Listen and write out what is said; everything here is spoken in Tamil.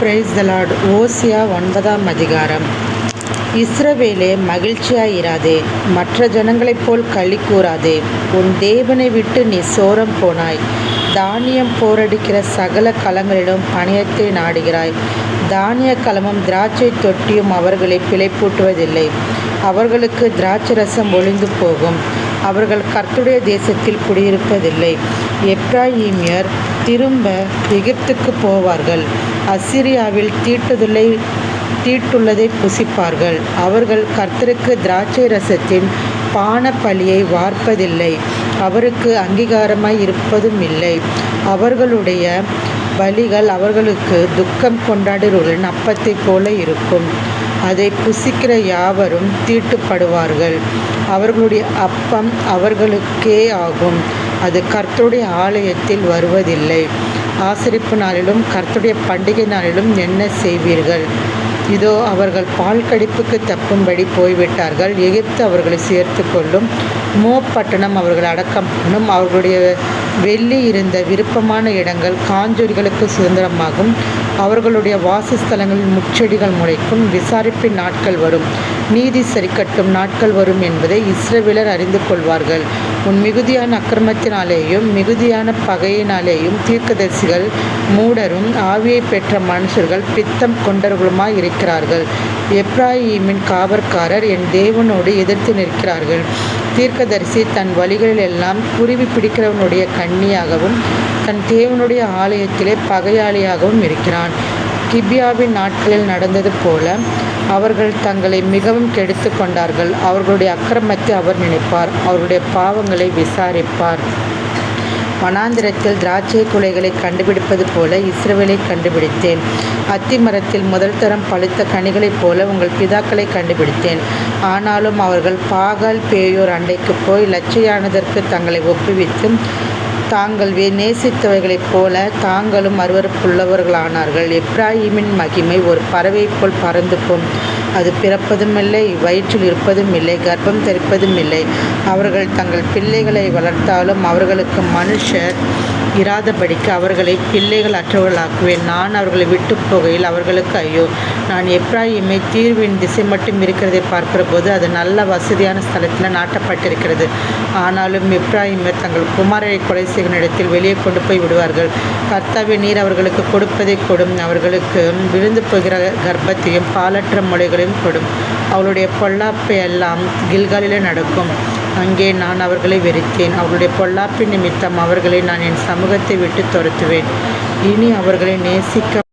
Praise the Lord. ஓசியா 9ஆம் அதிகாரம். இஸ்ரவேலே, மகிழ்ச்சியாயிராதே, மற்ற ஜனங்களைப் போல் களி கூறாதே. உன் தேவனை விட்டு நீ சோரம் போனாய். தானியம் போரடிக்கிற சகல களங்களிலும் பணியத்தை நாடுகிறாய். தானிய களமும் திராட்சை தொட்டியும் அவர்களை பிழைப்பூட்டுவதில்லை. அவர்களுக்கு திராட்சரசம் ஒழிந்து போகும். அவர்கள் கர்த்தருடைய தேசத்தில் குடியிருப்பதில்லை. எப்பிராயீமியர் திரும்ப எகிப்துக்கு போவார்கள். அசிரியாவில் தீட்டுள்ளதை புசிப்பார்கள். அவர்கள் கர்த்தருக்கு திராட்சை ரசத்தின் பான பலியை வார்ப்பதில்லை. அவருக்கு அங்கீகாரமாய் இருப்பதும் இல்லை. அவர்களுடைய பலிகள் அவர்களுக்கு துக்கம் கொண்டாடுகிறவர்களின் அப்பத்தைப் போல இருக்கும். அதை புசிக்கிற யாவரும் தீட்டுப்படுவார்கள். அவர்களுடைய அப்பம் அவர்களுக்கே ஆகும். அது கர்த்தருடைய ஆலயத்தில் வருவதில்லை. ஆசரிப்பு நாளிலும் கர்த்தருடைய பண்டிகை நாளிலும் என்ன செய்வீர்கள்? இதோ, அவர்கள் பால் கடிப்புக்கு தப்பும்படி போய்விட்டார்கள். எகிப்து அவர்களை சேர்த்து கொள்ளும். பட்டணம் அவர்கள் அடக்கம் பண்ணும். அவர்களுடைய வெள்ளி இருந்த விருப்பமான இடங்கள் காஞ்சொரிகளுக்கு சுதந்திரமாகும். அவர்களுடைய வாசஸ்தலங்களில் முட்செடிகள் முளைக்கும். விசாரிப்பின் நாட்கள் வரும், நீதி சரிக்கட்டும் நாட்கள் வரும் என்பதை இஸ்ரவேலர் அறிந்து கொள்வார்கள். உன் மிகுதியான அக்கிரமத்தினாலேயும் மிகுதியான பகையினாலேயும் தீர்க்கதரிசிகள் மூடரும் ஆவியை பெற்ற மனுஷர்கள் பித்தம் கொண்டவர்களுமாய் இருக்கிறார்கள். எப்பிராயீமின் காவற்காரர் என் தேவனோடு எதிர்த்து நிற்கிறார்கள். தீர்க்கதரிசி தன் வழிகளில் எல்லாம் குருவி பிடிக்கிறவனுடைய கண்ணியாகவும் தன் தேவனுடைய ஆலயத்திலே பகையாளியாகவும் இருக்கிறான். கிபியாவின் நாட்களில் நடந்தது போல அவர்கள் தங்களை மிகவும் கெடுத்து கொண்டார்கள். அவர்களுடைய அக்கிரமத்தை அவர் நினைப்பார், அவர்களுடைய பாவங்களை விசாரிப்பார். வனாந்திரத்தில் திராட்சை குலைகளை கண்டுபிடிப்பது போல இஸ்ரவேலை கண்டுபிடித்தேன். அத்திமரத்தில் முதல் தரம் பழுத்த கனிகளைப் போல உங்கள் பிதாக்களை கண்டுபிடித்தேன். ஆனாலும் அவர்கள் பாகால் பேயோர் அண்டைக்கு போய் லட்சையானதற்கு தங்களை ஒப்புவித்து தாங்கள் நேசித்தவைகளைப் போல தாங்களும் அருவருப்புள்ளவர்களானார்கள். எப்பிராயீமின் மகிமை ஒரு பறவை போல் பறந்து போம். அது பிறப்பதும் இல்லை, வயிற்றில் இருப்பதும் இல்லை, கர்ப்பம் தரிப்பதும் இல்லை. அவர்கள் தங்கள் பிள்ளைகளை வளர்த்தாலும் அவர்களுக்கு மனுஷர் இராதபடிக்கு அவர்களை பிள்ளைகள் அற்றவர்களாக்குவேன். நான் அவர்களை விட்டு போகையில் அவர்களுக்கு ஐயோ. நான் எப்பிராயீமை தீர்வின் திசை மட்டும் இருக்கிறதை பார்க்கிற போது அது நல்ல வசதியான ஸ்தலத்தில் நாட்டப்பட்டிருக்கிறது. ஆனாலும் எப்பிராயீமர் தங்கள் குமாரரை கொலை செய்யும் இடத்தில் வெளியே கொண்டு போய் விடுவார்கள். கர்த்தாவே, நீர் அவர்களுக்கு கொடுப்பதை கொடும். அவர்களுக்கு விழுந்து போகிற கர்ப்பத்தையும் பாலற்ற முளைகளையும் கொடும். அவளுடைய பொல்லாப்பை எல்லாம் கில்காலிலே நடக்கும். அங்கே நான் அவர்களை வெறுத்தேன். அவர்களுடைய பொல்லாப்பின் நிமித்தம் அவர்களை நான் என் சமூகத்தை விட்டு துரத்துவேன். இனி அவர்களை நேசிக்க